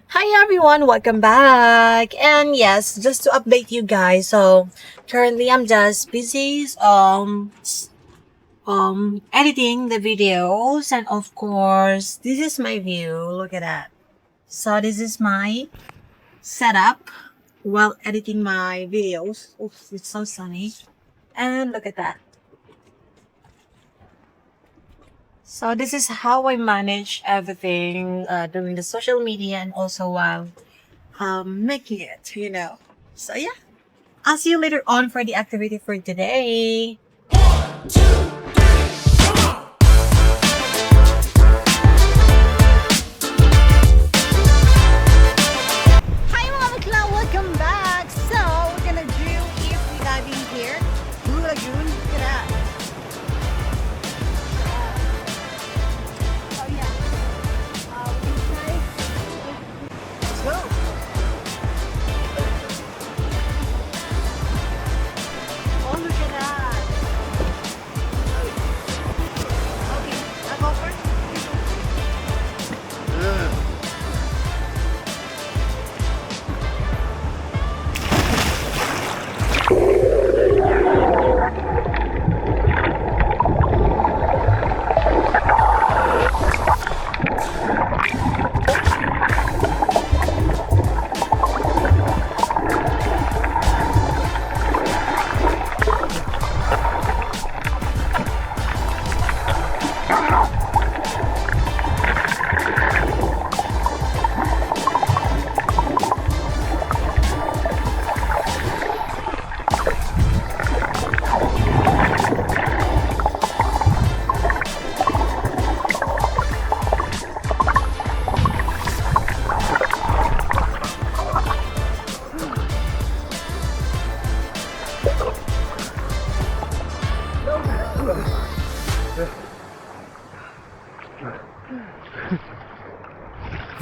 Hi everyone, welcome back. And yes, just to update you guys. So currently I'm just busy editing the videos, and of course this is my view. Look at that. So this is my setup while editing my videos. Oops, it's so sunny. And look at that. So this is how I manage everything during the social media and also while making it. So yeah. I'll see you later on for the activity for today. Hi mga bakla! Welcome back! So, we're gonna do if we diving here. Blue Lagoon. Look at that. Oh yeah. We can try. Let's go. Oh, look at that. Okay, I'll go first.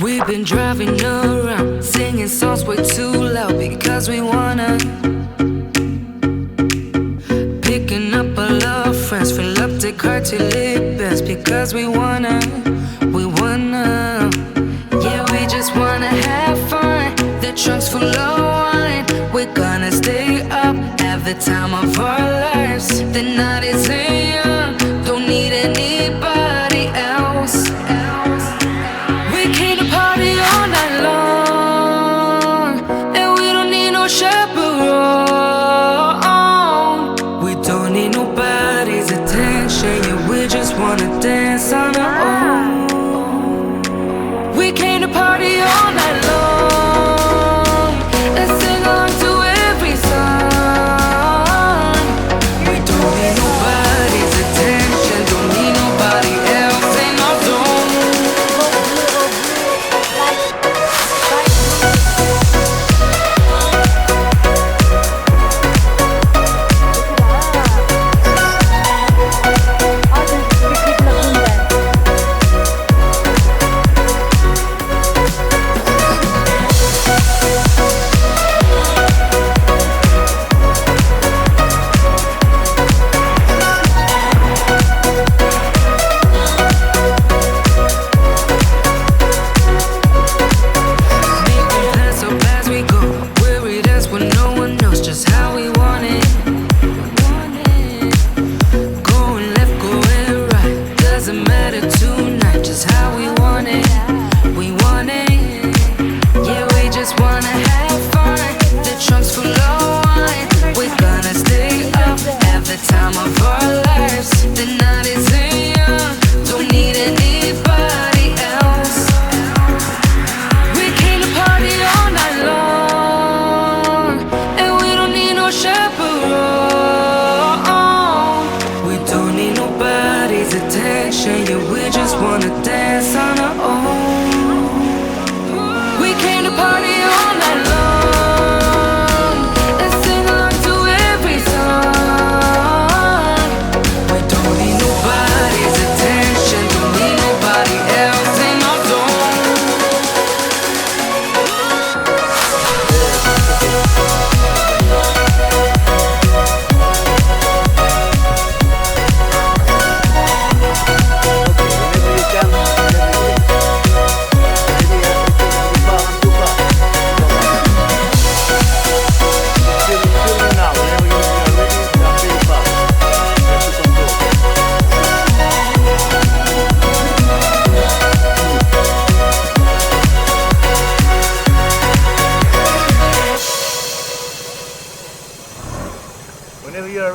We've been driving around, singing songs way too loud because we wanna. Picking up all our friends, fill up the car till it bends because we wanna. Yeah, we just wanna have fun. The trunk's full of wine. We're gonna stay up, have the time of our lives. The night is young, don't need anybody else. We came to party all night long, and we don't need no chaperone. We don't need nobody's attention, yeah, we just wanna dance on our own. We came to party all night long and sing along to every song. We don't need nobody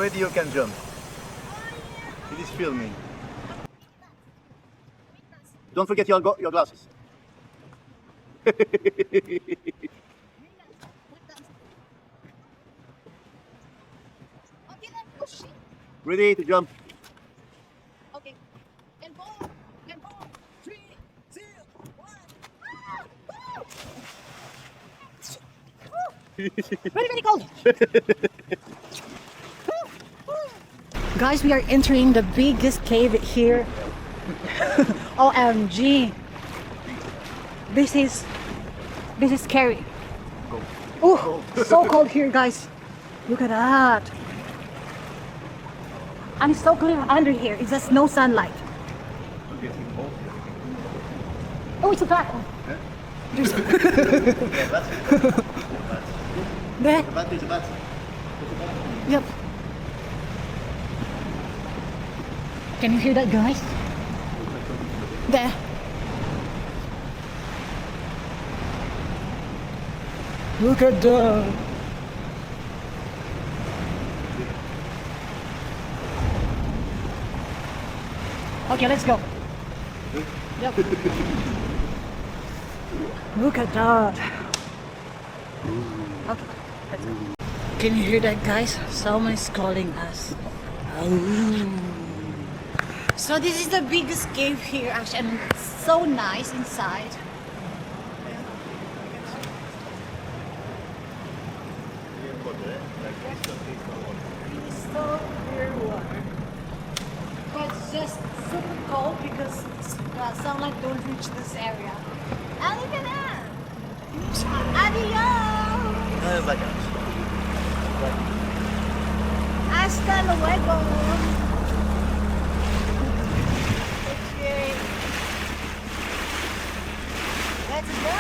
ready, you can jump. It is filming. Don't forget your glasses. Ready to jump. Okay. And go. And go. 3, 2, 1. Very, very cold. Guys, we are entering the biggest cave here. OMG. This is scary. Oh, so cold here, guys. Look at that. And it's so clear under here. It's just no sunlight. Oh, it's a bat. There's there. There's a bat. Yep. Can you hear that, guys? There. Look at that. Okay, let's go. Yep. Look at that. Okay, let's go. Can you hear that, guys? Someone is calling us. Oh. So this is the biggest cave here, actually, and it's so nice inside. It's so clear water. But it's just super cold because sunlight don't reach this area. And look at that! Adios! Hasta luego! Okay. Let's go!